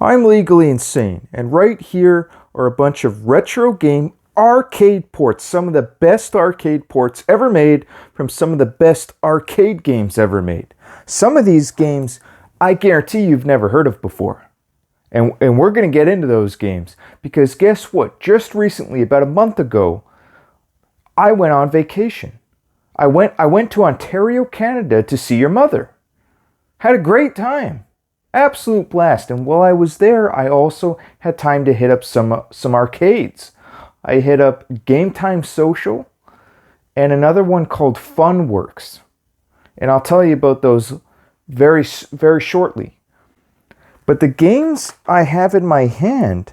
I'm legally insane, and right here are a bunch of retro game arcade ports, some of the best arcade ports ever made from some of the best arcade games ever made. Some of these games I guarantee you've never heard of before. And we're going to get into those games because guess what? Just recently, about a month ago, I went on vacation. I went to Ontario, Canada to see your mother. Had a great time. Absolute blast. And while I was there, I also had time to hit up some arcades. I hit up Game Time Social and another one called Funworks. And I'll tell you about those very shortly. But the games I have in my hand,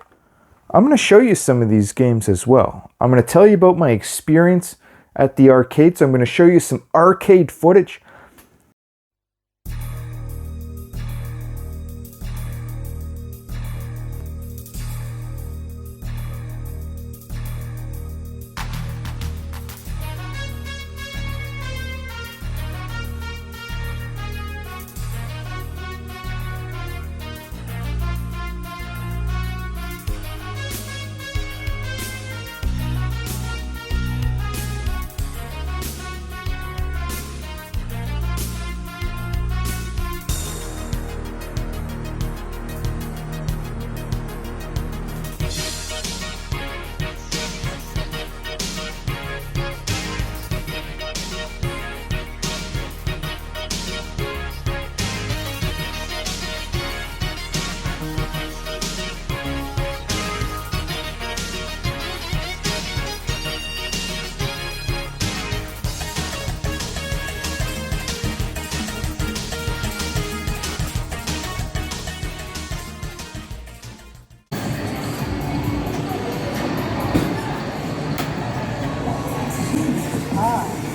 I'm going to show you some of these games as well. I'm going to tell you about my experience at the arcades. I'm going to show you some arcade footage.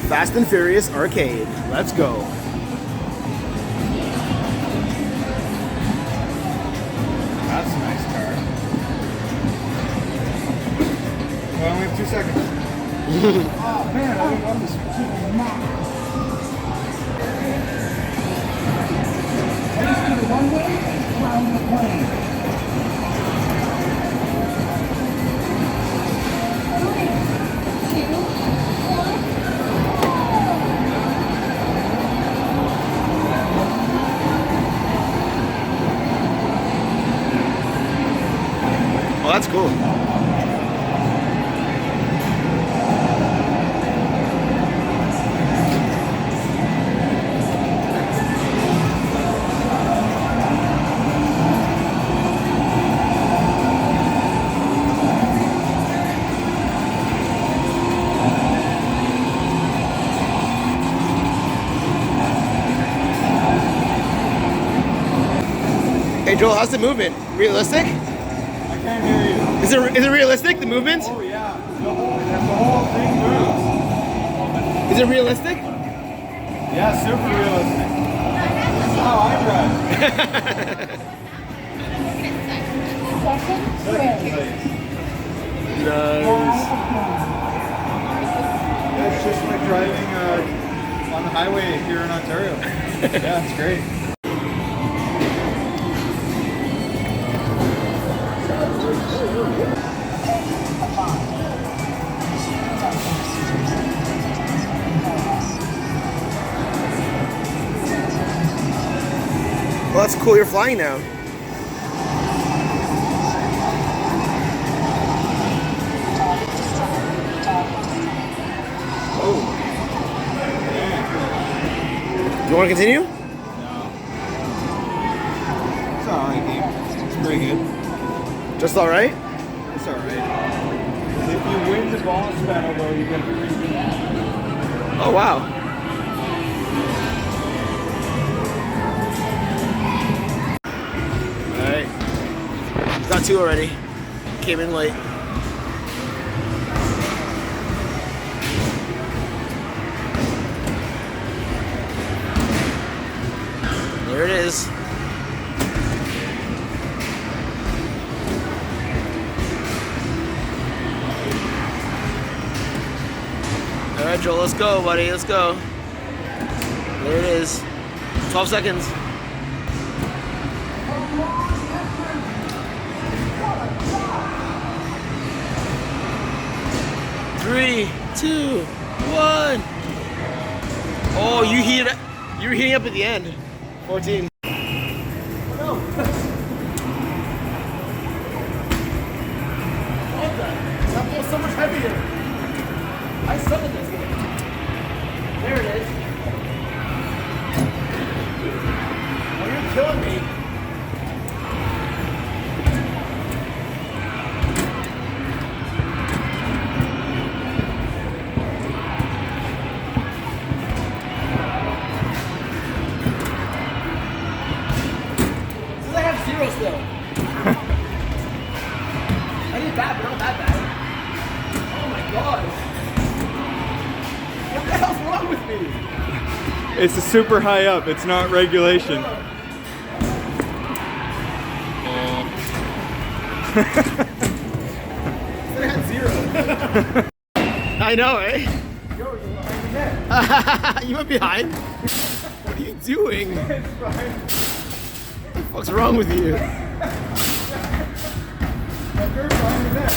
Fast and Furious Arcade. Let's go. That's a nice car. We only have 2 seconds. Oh man, I love this one. Heading to the runway and ground the plane. Oh, that's cool. Hey Joel, how's the movement? Realistic? I can't hear you. Is it realistic, the movement? Oh yeah, that's the whole thing moves. Is it realistic? Yeah, super realistic. This is how I drive. Second place. Nice. Yeah, it's just like driving on the highway here in Ontario. Yeah, it's great. Well, that's cool. You're flying now. Oh. Do you want to continue? No. It's alright, game. It's pretty good. Just all right? It's alright. If you win the boss battle, though, you get a free game. Oh wow. All right. Got 2 already. Came in late. There it is. All right, Joel, let's go, buddy. Let's go. There it is. 12 seconds. 2, 1. Oh, you were heating up at the end. 14. No. That ball's so much heavier. I suck at this game. There it is. Oh, you're killing me. Since I have 0 still. I did bad, but not that bad. Oh my god. What the hell's wrong with me? It's a super high up. It's not regulation. I had 0. I know, eh? Yo, you're behind the net. You went behind? What are you doing? What It's fine. the fuck's wrong with you? But you're behind the net.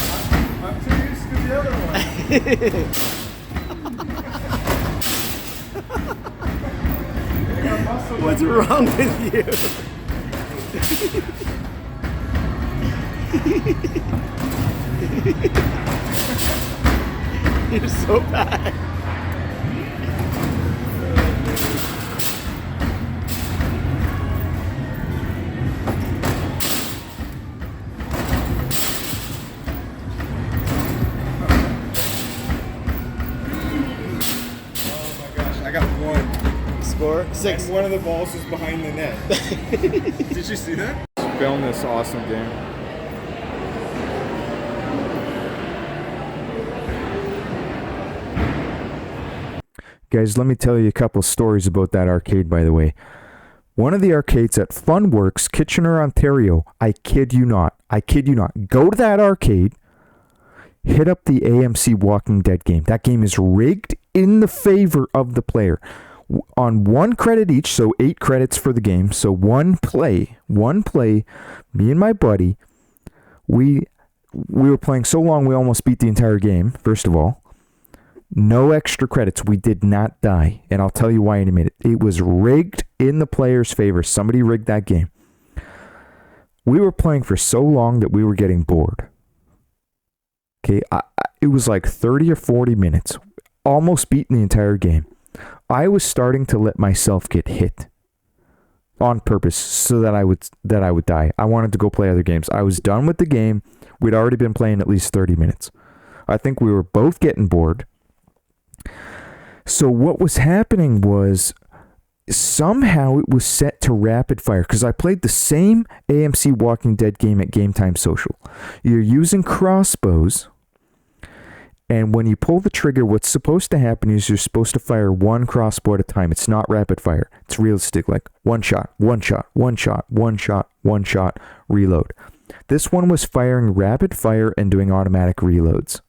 I'm too used to the other one. I got muscle What's memory. wrong with you? You're so bad. Oh my gosh, I got 1. Score 6. And one of the balls was behind the net. Did you see that? Film this awesome game. Guys, let me tell you a couple stories about that arcade, by the way. One of the arcades at Funworks, Kitchener, Ontario, I kid you not, go to that arcade, hit up the AMC Walking Dead game. That game is rigged in the favor of the player. On 1 credit each, so 8 credits for the game. So one play, me and my buddy, we were playing so long we almost beat the entire game, first of all. No extra credits. We did not die. And I'll tell you why in a minute. It was rigged in the player's favor. Somebody rigged that game. We were playing for so long that we were getting bored. Okay, it was like 30 or 40 minutes. Almost beating the entire game. I was starting to let myself get hit on purpose so that I would die. I wanted to go play other games. I was done with the game. We'd already been playing at least 30 minutes. I think we were both getting bored. So what was happening was somehow it was set to rapid fire because I played the same AMC Walking Dead game at Game Time Social. You're using crossbows, and when you pull the trigger, what's supposed to happen is you're supposed to fire 1 crossbow at a time. It's not rapid fire. It's realistic, like 1 shot, 1 shot, 1 shot, 1 shot, 1 shot, reload. This one was firing rapid fire and doing automatic reloads.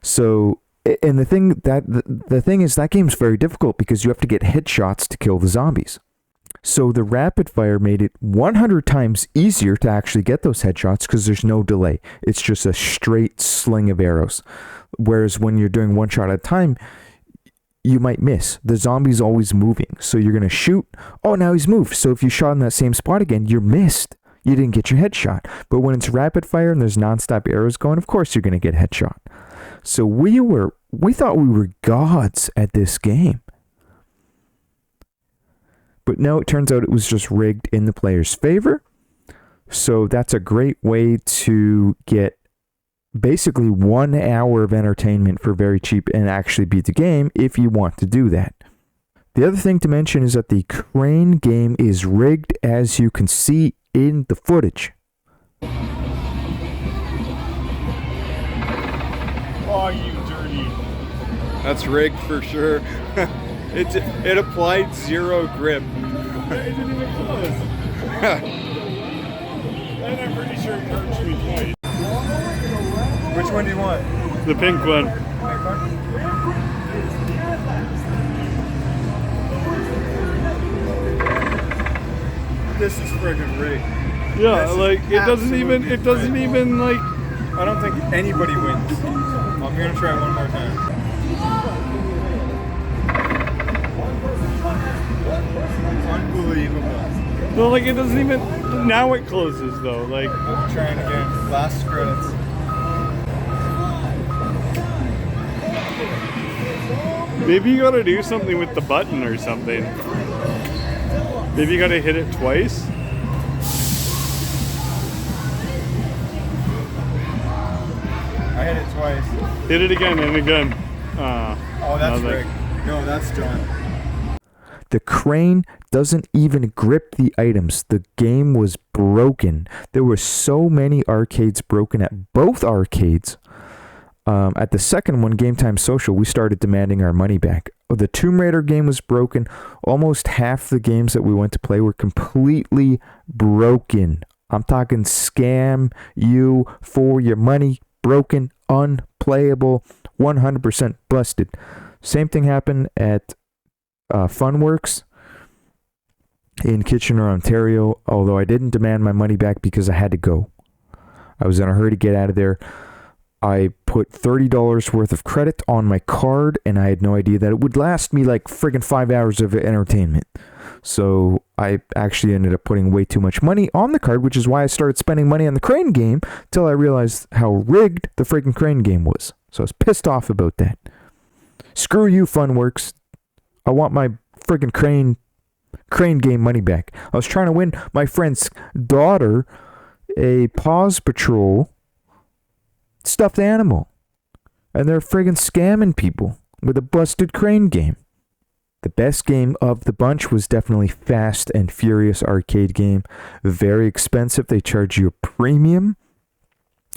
So, and the thing is that game's very difficult because you have to get headshots to kill the zombies. So the rapid fire made it 100 times easier to actually get those headshots because there's no delay. It's just a straight sling of arrows. Whereas when you're doing 1 shot at a time, you might miss. The zombie's always moving. So you're going to shoot. Oh, now he's moved. So if you shot in that same spot again, you're missed. You didn't get your headshot. But when it's rapid fire and there's nonstop arrows going, of course you're going to get headshot. So we thought we were gods at this game. But no, it turns out it was just rigged in the player's favor. So that's a great way to get basically 1 hour of entertainment for very cheap and actually beat the game if you want to do that. The other thing to mention is that the crane game is rigged, as you can see in the footage. Oh, you dirty. That's rigged for sure. It applied 0 grip. It didn't even close. And I'm pretty sure it hurts me twice. Which one do you want? The pink one. This is friggin' rigged. Yeah, This is like it doesn't absolutely even rigged. like I don't think anybody wins. I'll We're gonna try one more time. Unbelievable. No, like it doesn't even. Now it closes though. Like Trying again. Last credits. maybe you gotta do something with the button or something. Maybe you gotta hit it twice. I hit it twice. Hit it again and again. Oh, that's nothing. rigged. No, that's done. The crane doesn't even grip the items. The game was broken. There were so many arcades broken at both arcades. At the second one, Game Time Social, we started demanding our money back. The Tomb Raider game was broken. Almost half the games that we went to play were completely broken. I'm talking scam you for your money. Broken, unplayable, 100% busted. Same thing happened at Funworks in Kitchener, Ontario, although I didn't demand my money back because I had to go. I was in a hurry to get out of there. I put $30 worth of credit on my card, and I had no idea that it would last me like friggin' 5 hours of entertainment. So I actually ended up putting way too much money on the card, which is why I started spending money on the crane game till I realized how rigged the friggin' crane game was. So I was pissed off about that. Screw you, Funworks. I want my friggin' crane game money back. I was trying to win my friend's daughter a Paws Patrol stuffed animal, and they're friggin' scamming people with a busted crane game. The best game of the bunch was definitely Fast and Furious arcade game. Very expensive. They charge you a premium,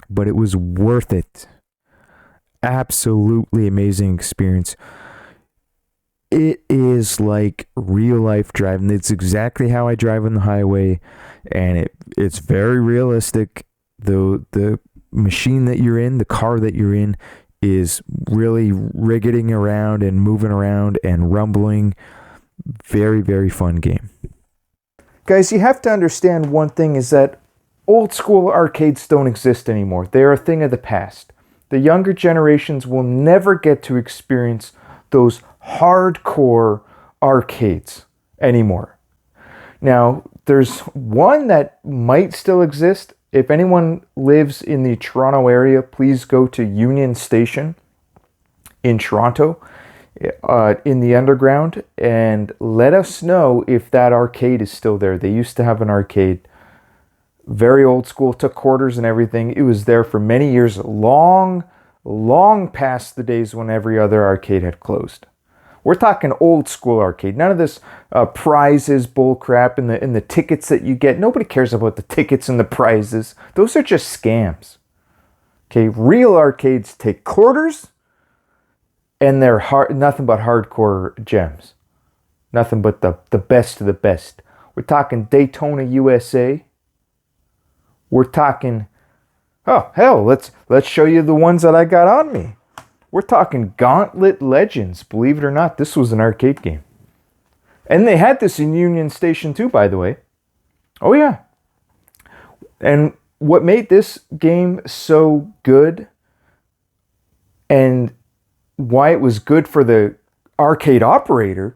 but it was worth it. Absolutely amazing experience. It is like real life driving. It's exactly how I drive on the highway, and it's very realistic. The machine that you're in, the car that you're in, is really rigging around and moving around and rumbling. Very, very fun game. Guys, you have to understand one thing is that old school arcades don't exist anymore. They're a thing of the past. The younger generations will never get to experience those hardcore arcades anymore. Now, there's one that might still exist. If anyone lives in the Toronto area, please go to Union Station in Toronto, in the underground, and let us know if that arcade is still there. They used to have an arcade, very old school, took quarters and everything. It was there for many years, long past the days when every other arcade had closed. We're talking old school arcade. None of this prizes, bull crap, and the tickets that you get. Nobody cares about the tickets and the prizes. Those are just scams. Okay, real arcades take quarters, and they're nothing but hardcore gems. Nothing but the best of the best. We're talking Daytona, USA. We're talking, oh hell, let's show you the ones that I got on me. We're talking Gauntlet Legends. Believe it or not, this was an arcade game. And they had this in Union Station too, by the way. Oh yeah. And what made this game so good, and why it was good for the arcade operator,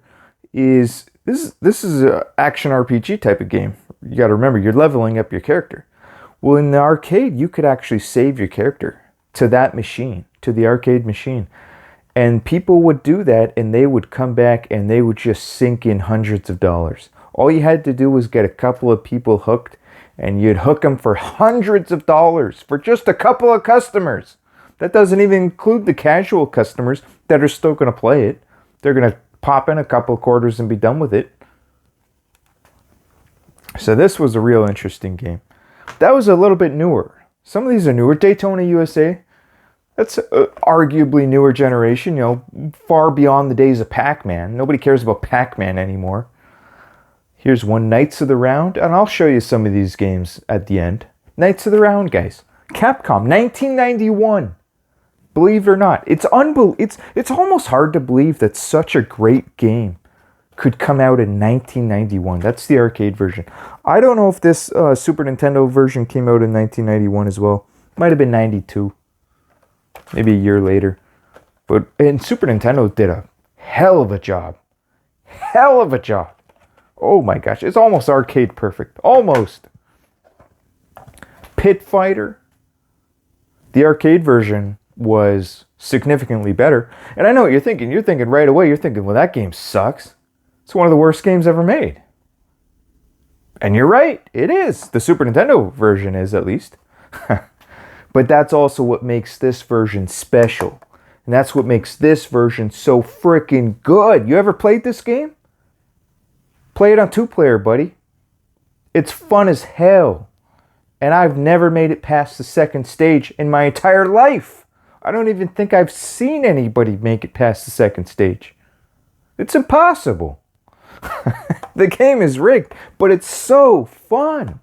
is this is an action RPG type of game. You got to remember, you're leveling up your character. Well, in the arcade, you could actually save your character to that machine, to the arcade machine. And people would do that, and they would come back and they would just sink in hundreds of dollars. All you had to do was get a couple of people hooked, and you'd hook them for hundreds of dollars for just a couple of customers. That doesn't even include the casual customers that are still going to play it. They're going to pop in a couple of quarters and be done with it. So this was a real interesting game. That was a little bit newer. Some of these are newer. Daytona USA, that's arguably newer generation, far beyond the days of Pac-Man. Nobody cares about Pac-Man anymore. Here's one, Knights of the Round, and I'll show you some of these games at the end. Knights of the Round, guys. Capcom, 1991. Believe it or not, it's almost hard to believe that such a great game could come out in 1991. That's the arcade version. I don't know if this Super Nintendo version came out in 1991 as well. Might have been 92. maybe a year later. And Super Nintendo did a hell of a job. Hell of a job. Oh my gosh, it's almost arcade perfect. Almost. Pit Fighter. The arcade version was significantly better. And I know what you're thinking. You're thinking right away, well, that game sucks. It's one of the worst games ever made. And you're right, it is. The Super Nintendo version is, at least. But that's also what makes this version special. And that's what makes this version so freaking good. You ever played this game? Play it on 2-player, buddy. It's fun as hell. And I've never made it past the second stage in my entire life. I don't even think I've seen anybody make it past the second stage. It's impossible. The game is rigged, but it's so fun.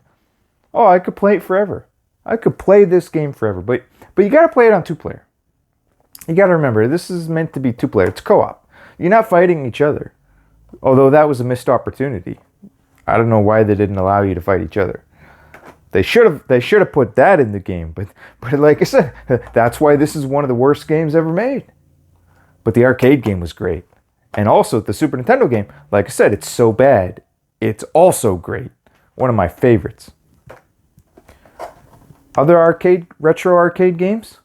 Oh, I could play it forever. I could play this game forever, but you got to play it on 2-player. You got to remember, this is meant to be 2-player. It's co-op. You're not fighting each other. Although that was a missed opportunity. I don't know why they didn't allow you to fight each other. They should have put that in the game, but like I said, that's why this is one of the worst games ever made. But the arcade game was great. And also the Super Nintendo game, like I said, it's so bad. It's also great. One of my favorites. Other retro arcade games?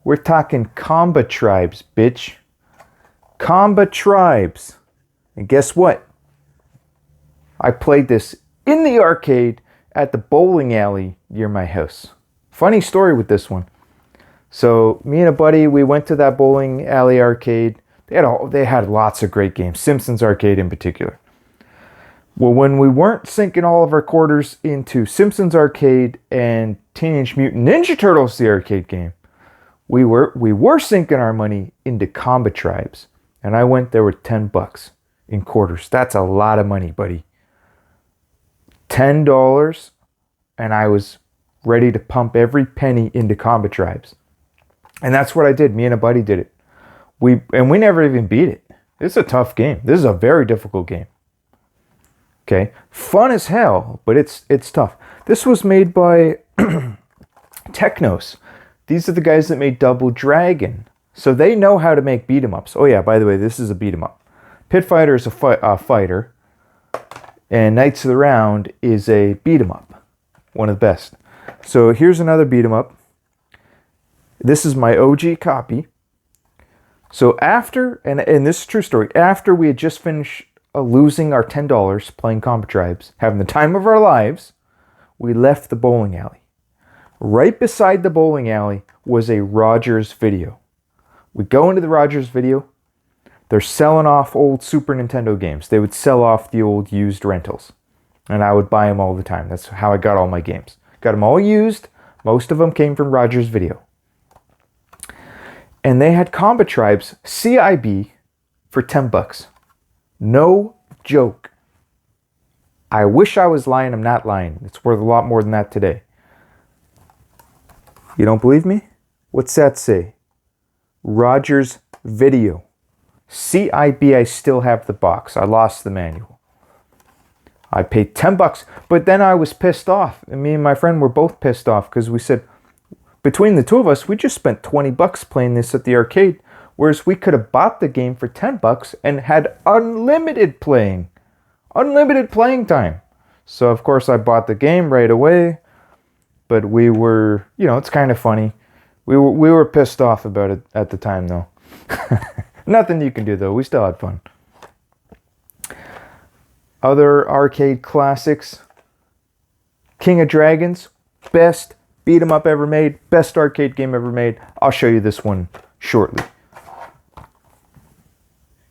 We're talking Comba Tribes, bitch. Comba Tribes. And guess what? I played this in the arcade at the bowling alley near my house. Funny story with this one. So me and a buddy, we went to that bowling alley arcade. They had lots of great games. Simpsons Arcade in particular. Well, when we weren't sinking all of our quarters into Simpsons Arcade and Teenage Mutant Ninja Turtles, the arcade game, we were sinking our money into Comba Tribes. And I went there with $10 in quarters. That's a lot of money, buddy. $10, and I was ready to pump every penny into Comba Tribes. And that's what I did. Me and a buddy did it. We never even beat it. It's a tough game. This is a very difficult game. Okay, fun as hell, but it's tough. This was made by Technos. These are the guys that made Double Dragon, so they know how to make beat 'em ups. Oh yeah, by the way, this is a beat 'em up. Pit Fighter is a fighter, and Knights of the Round is a beat 'em up, one of the best. So here's another beat 'em up. This is my OG copy. So after, and this is a true story, after we had just finished losing our $10 playing Comba Tribes, having the time of our lives, we left the bowling alley. Right beside the bowling alley was a Rogers Video. We go into the Rogers Video. They're selling off old Super Nintendo games. They would sell off the old used rentals. And I would buy them all the time. That's how I got all my games. Got them all used. Most of them came from Rogers Video. And they had Comba Tribes CIB for $10. No joke. I wish I was lying. I'm not lying. It's worth a lot more than that today. You don't believe me? What's that say? Rogers Video. CIB, I still have the box. I lost the manual. I paid $10, but then I was pissed off. And me and my friend were both pissed off because we said, between the two of us, we just spent $20 playing this at the arcade, whereas we could have bought the game for $10 and had unlimited playing time. So of course I bought the game right away, but we were, it's kind of funny. We were pissed off about it at the time though. Nothing you can do though. We still had fun. Other arcade classics. King of Dragons, best beat 'em up ever made, best arcade game ever made. I'll show you this one shortly.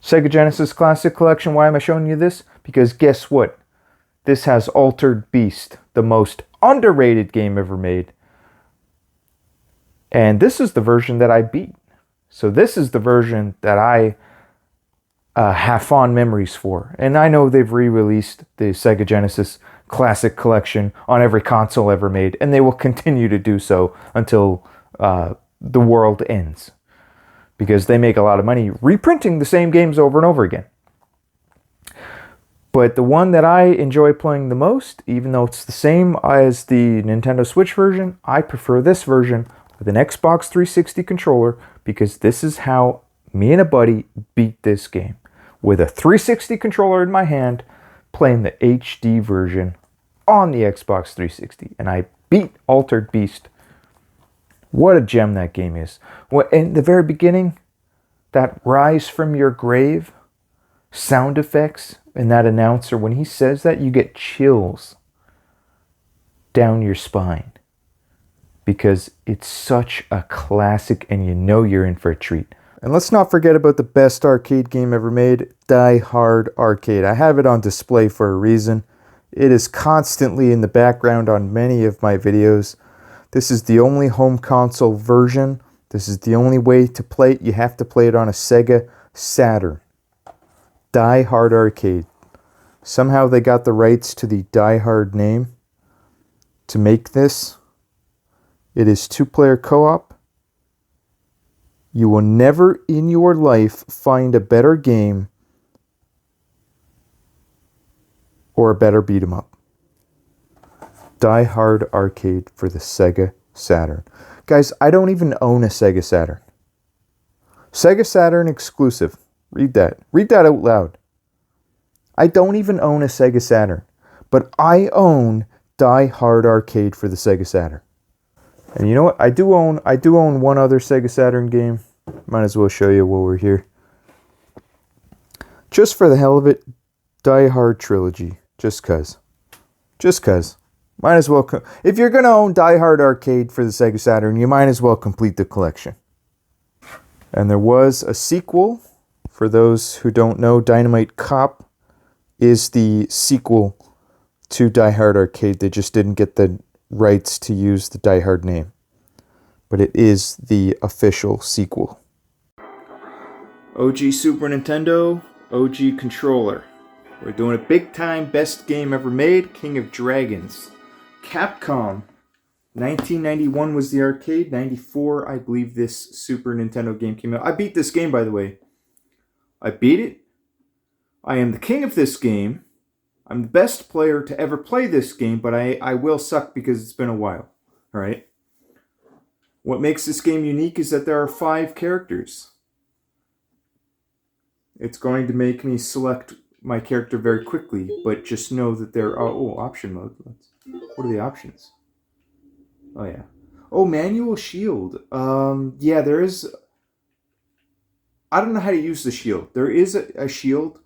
Sega Genesis Classic Collection. Why am I showing you this? Because guess what? This has Altered Beast, the most underrated game ever made. And this is the version that I beat. So this is the version that I have fond memories for. And I know they've re-released the Sega Genesis Classic Collection on every console ever made, and they will continue to do so until the world ends, because they make a lot of money reprinting the same games over and over again. But the one that I enjoy playing the most, even though it's the same as the Nintendo Switch version, I prefer this version with an Xbox 360 controller, because this is how me and a buddy beat this game. With a 360 controller in my hand, playing the HD version on the Xbox 360. And I beat Altered Beast. What a gem that game is. Well, in the very beginning, that rise from your grave sound effects and that announcer, when he says that, you get chills down your spine. Because it's such a classic and you know you're in for a treat. And let's not forget about the best arcade game ever made, Die Hard Arcade. I have it on display for a reason. It is constantly in the background on many of my videos. This is the only home console version. This is the only way to play it. You have to play it on a Sega Saturn. Die Hard Arcade. Somehow they got the rights to the Die Hard name to make this. It is 2-player co-op. You will never in your life find a better game or a better beat 'em up. Die Hard Arcade for the Sega Saturn. Guys, I don't even own a Sega Saturn. Sega Saturn exclusive. Read that. Read that out loud. I don't even own a Sega Saturn, but I own Die Hard Arcade for the Sega Saturn. And you know what? I do own one other Sega Saturn game. Might as well show you while we're here. Just for the hell of it, Die Hard Trilogy. Just cuz. Just cuz. Might as well. If you're going to own Die Hard Arcade for the Sega Saturn, you might as well complete the collection. And there was a sequel. For those who don't know, Dynamite Cop is the sequel to Die Hard Arcade. They just didn't get the rights to use the Die Hard name. But it is the official sequel. OG Super Nintendo, OG controller. We're doing a big time best game ever made, King of Dragons. Capcom. 1991 was the arcade. 94, I believe this Super Nintendo game came out. I beat this game, by the way. I beat it. I am the king of this game. I'm the best player to ever play this game, but I will suck because it's been a while. Alright? What makes this game unique is that there are 5 characters. It's going to make me select my character very quickly, but just know that there are... Oh, option mode. What are the options? Oh, yeah. Oh, manual shield. Yeah, there is... I don't know how to use the shield. There is a shield,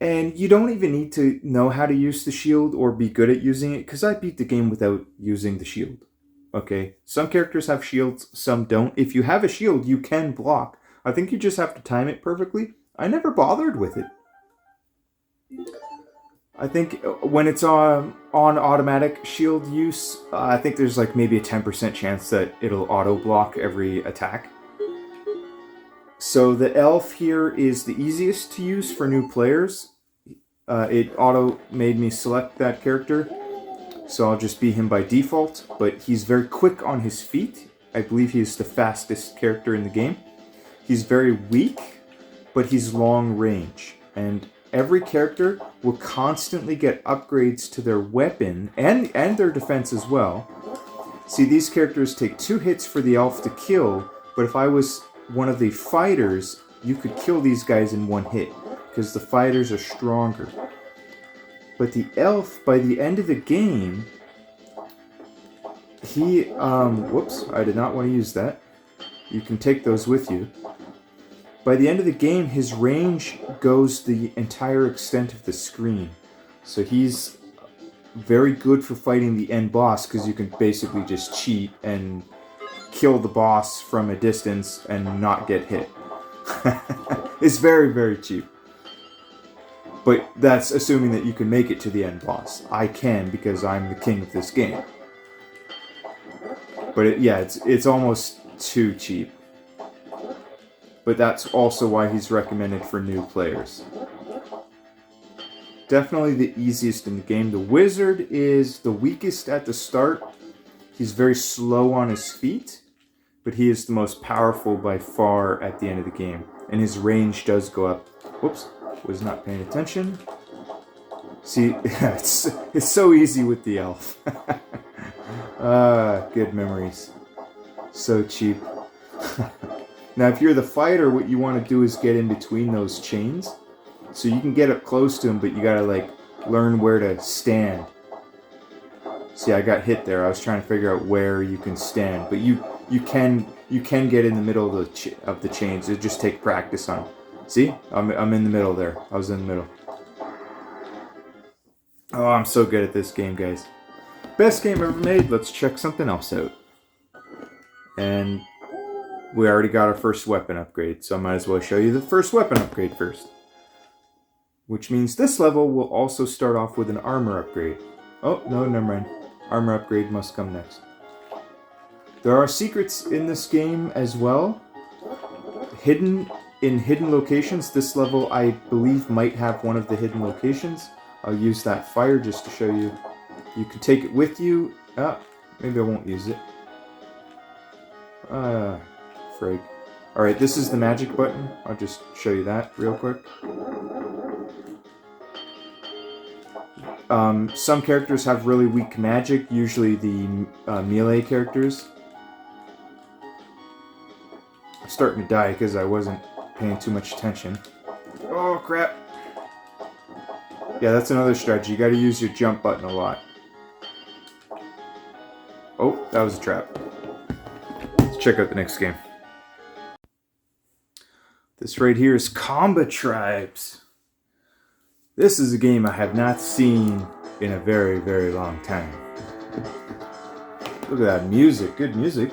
and you don't even need to know how to use the shield or be good at using it, because I beat the game without using the shield. Okay? Some characters have shields, some don't. If you have a shield, you can block. I think you just have to time it perfectly. I never bothered with it. I think when it's on automatic shield use, I think there's like maybe a 10% chance that it'll auto block every attack. So the elf here is the easiest to use for new players. It auto made me select that character, so I'll just be him by default. But he's very quick on his feet. I believe he's the fastest character in the game. He's very weak, but he's long range. And every character will constantly get upgrades to their weapon and their defense as well. See, these characters take 2 hits for the elf to kill, but if I was one of the fighters, you could kill these guys in 1 hit, because the fighters are stronger. But the elf, by the end of the game, he, whoops, I did not want to use that. You can take those with you. By the end of the game, his range goes the entire extent of the screen. So he's very good for fighting the end boss, because you can basically just cheat and kill the boss from a distance and not get hit. It's very, very cheap. But that's assuming that you can make it to the end boss. I can, because I'm the king of this game. But it's almost too cheap. But that's also why he's recommended for new players. Definitely the easiest in the game. The wizard is the weakest at the start. He's very slow on his feet, but he is the most powerful by far at the end of the game. And his range does go up. Whoops, was not paying attention. See, it's so easy with the elf. Good memories. So cheap. Now, if you're the fighter, what you want to do is get in between those chains. So you can get up close to him, but you gotta like learn where to stand. See, I got hit there. I was trying to figure out where you can stand, but you can get in the middle of the chains. It just take practice on. See, I'm in the middle there. I was in the middle. Oh, I'm so good at this game, guys. Best game ever made. Let's check something else out. And we already got our first weapon upgrade, so I might as well show you the first weapon upgrade first. Which means this level will also start off with an armor upgrade. Oh, no, never mind. Armor upgrade must come next. There are secrets in this game as well. Hidden in hidden locations. This level, I believe, might have one of the hidden locations. I'll use that fire just to show you. You can take it with you. Maybe I won't use it. Frig. Alright, this is the magic button. I'll just show you that real quick. Some characters have really weak magic, usually the melee characters. I'm starting to die because I wasn't paying too much attention. Oh, crap. Yeah, that's another strategy. You gotta use your jump button a lot. Oh, that was a trap. Let's check out the next game. This right here is Combat Tribes. This is a game I have not seen in a very, very long time. Look at that music. Good music.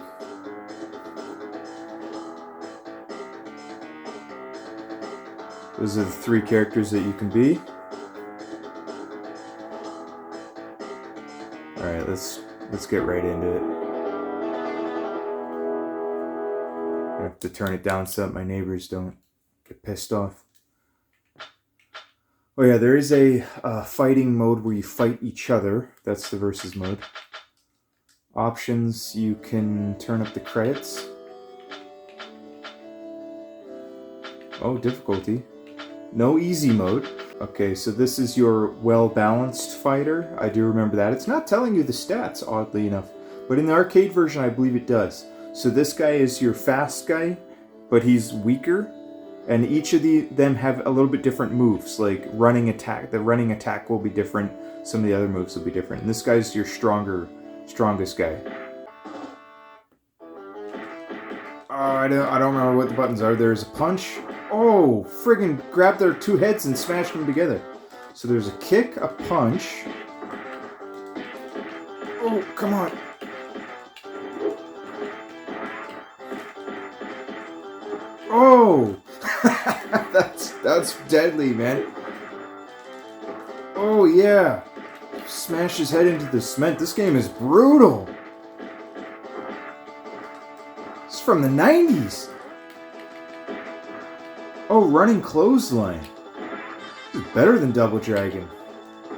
Those are the 3 characters that you can be. Alright, let's get right into it. I have to turn it down so that my neighbors don't get pissed off. Oh yeah, there is a fighting mode where you fight each other. That's the versus mode. Options, you can turn up the credits. Oh, difficulty. No easy mode. Okay, so this is your well-balanced fighter. I do remember that. It's not telling you the stats, oddly enough. But in the arcade version, I believe it does. So this guy is your fast guy, but he's weaker. And each of them have a little bit different moves, like running attack. The running attack will be different. Some of the other moves will be different. And this guy's your strongest guy. I don't remember what the buttons are. There's a punch. Oh, friggin' grab their 2 heads and smash them together. So there's a kick, a punch. Oh, come on. Oh! that's deadly, man. Oh yeah. Smash his head into the cement. This game is brutal. It's from the 90s. Oh, running clothesline. This is better than Double Dragon.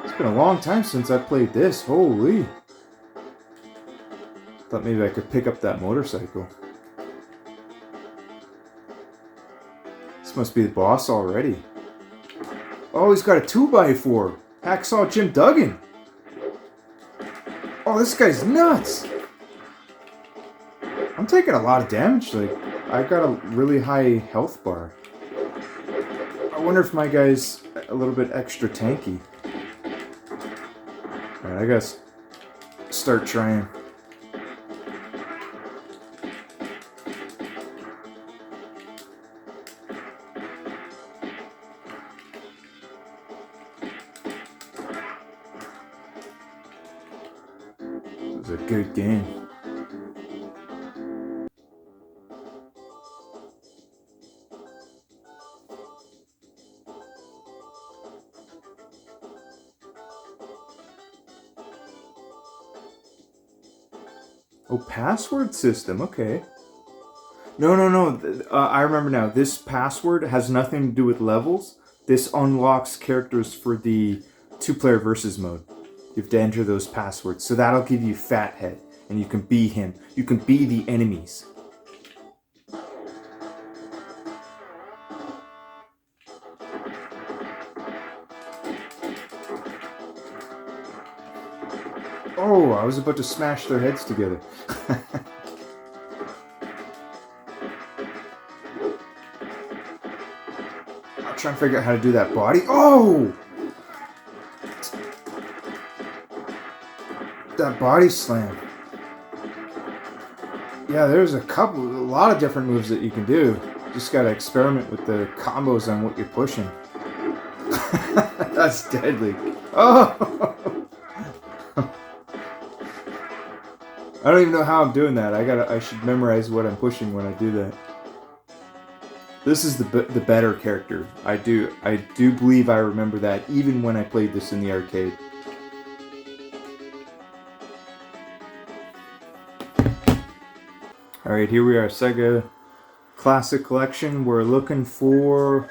It's been a long time since I played this. Holy. Thought maybe I could pick up that motorcycle. This must be the boss already. Oh, he's got a 2x4. Hacksaw Jim Duggan. Oh, this guy's nuts. I'm taking a lot of damage. Like, I got a really high health bar. I wonder if my guy's a little bit extra tanky. Alright, I gotta start trying. This is a good game. Oh, password system, okay. No. I remember now. This password has nothing to do with levels. This unlocks characters for the 2-player versus mode. You have to enter those passwords. So that'll give you Fathead, and you can be him. You can be the enemies. Oh, I was about to smash their heads together. trying to figure out how to do that body. Oh! That body slam. Yeah, there's a lot of different moves that you can do. Just gotta experiment with the combos on what you're pushing. That's deadly. Oh! I don't even know how I'm doing that. I should memorize what I'm pushing when I do that. This is the better character. I do believe I remember that even when I played this in the arcade. Alright, here we are, Sega Classic Collection. We're looking for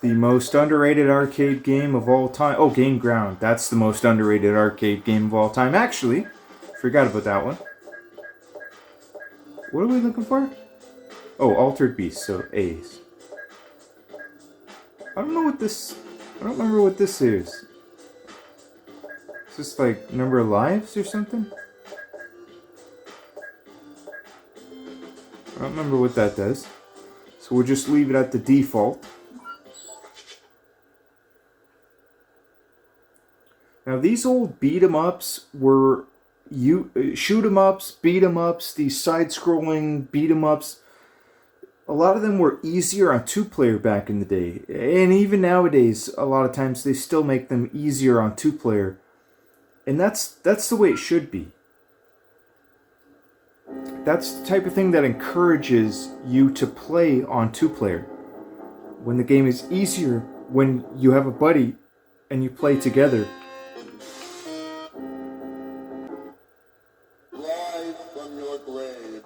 the most underrated arcade game of all time. Oh, Game Ground. That's the most underrated arcade game of all time. Actually, forgot about that one. What are we looking for? Oh, Altered Beast, so A's. I don't remember what this is. Is this like number of lives or something? I don't remember what that does. So we'll just leave it at the default. Now these old beat-em-ups were shoot-em-ups, beat-em-ups, these side-scrolling beat-em-ups. A lot of them were easier on two-player back in the day. And even nowadays, a lot of times they still make them easier on two-player. And that's the way it should be. That's the type of thing that encourages you to play on two-player. When the game is easier, when you have a buddy and you play together. Rise from your grave.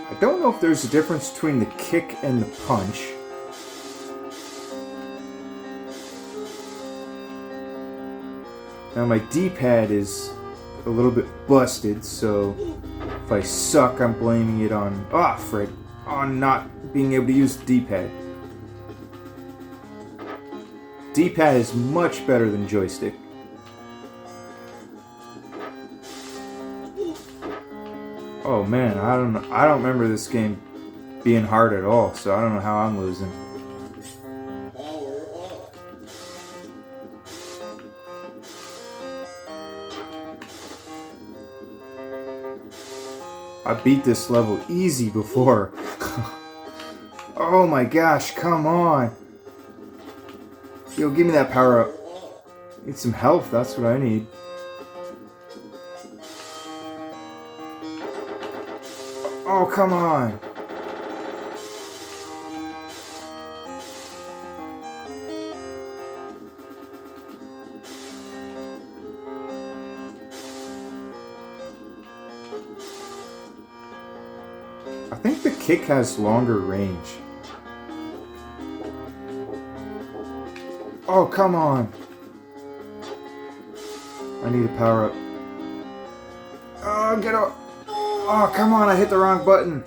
I don't know if there's a difference between the kick and the punch. Now my D-pad is a little bit busted, so if I suck, I'm blaming it on on not being able to use the D-pad. D-pad is much better than joystick. Oh man, I don't remember this game being hard at all, so I don't know how I'm losing. Power off. I beat this level easy before. Oh my gosh, come on. Yo, give me that power up. Need some health, that's what I need. Oh, come on. I think the kick has longer range. Oh, come on. I need a power up. Oh, get up. Oh, come on, I hit the wrong button.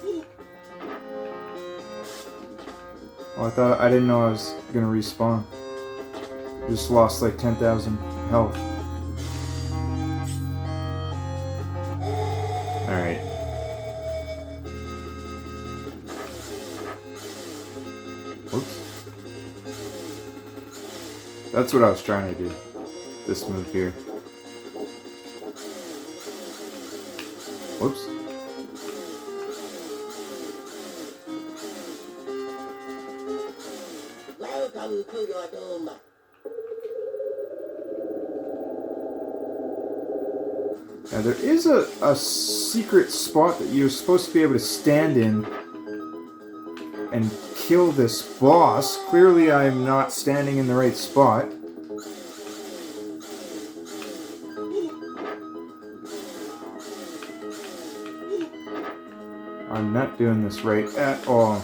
Oh, I didn't know I was gonna respawn. Just lost like 10,000 health. Alright. Whoops. That's what I was trying to do. This move here. Whoops. Welcome to your doom. Now there is a secret spot that you're supposed to be able to stand in and kill this boss. Clearly I'm not standing in the right spot. I'm not doing this right at all.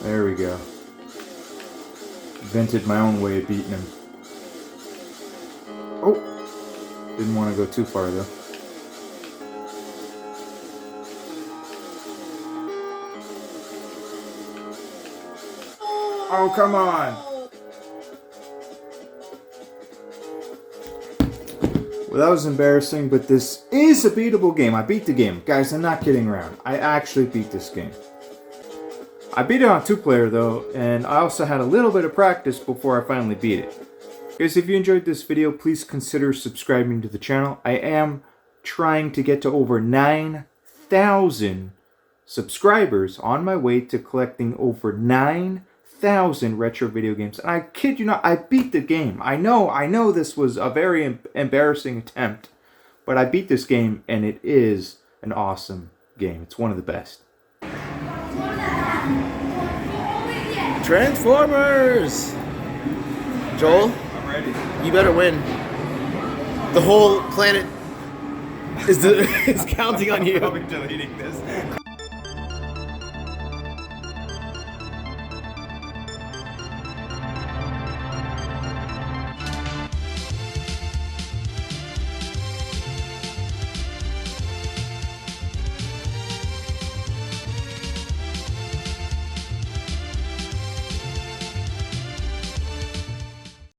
There we go. Invented my own way of beating him. Oh! Didn't want to go too far though. Oh, come on. Well, that was embarrassing, but this is a beatable game. I beat the game. Guys, I'm not kidding around. I actually beat this game. I beat it on 2-player though, and I also had a little bit of practice before I finally beat it. Guys, if you enjoyed this video, please consider subscribing to the channel. I am trying to get to over 9,000 subscribers, on my way to collecting over 9,000 retro video games. And I kid you not, I beat the game. I know this was a very embarrassing attempt, but I beat this game and it is an awesome game. It's one of the best. Transformers! Joel, I'm ready. you better win. The whole planet is counting on you. Probably deleting this.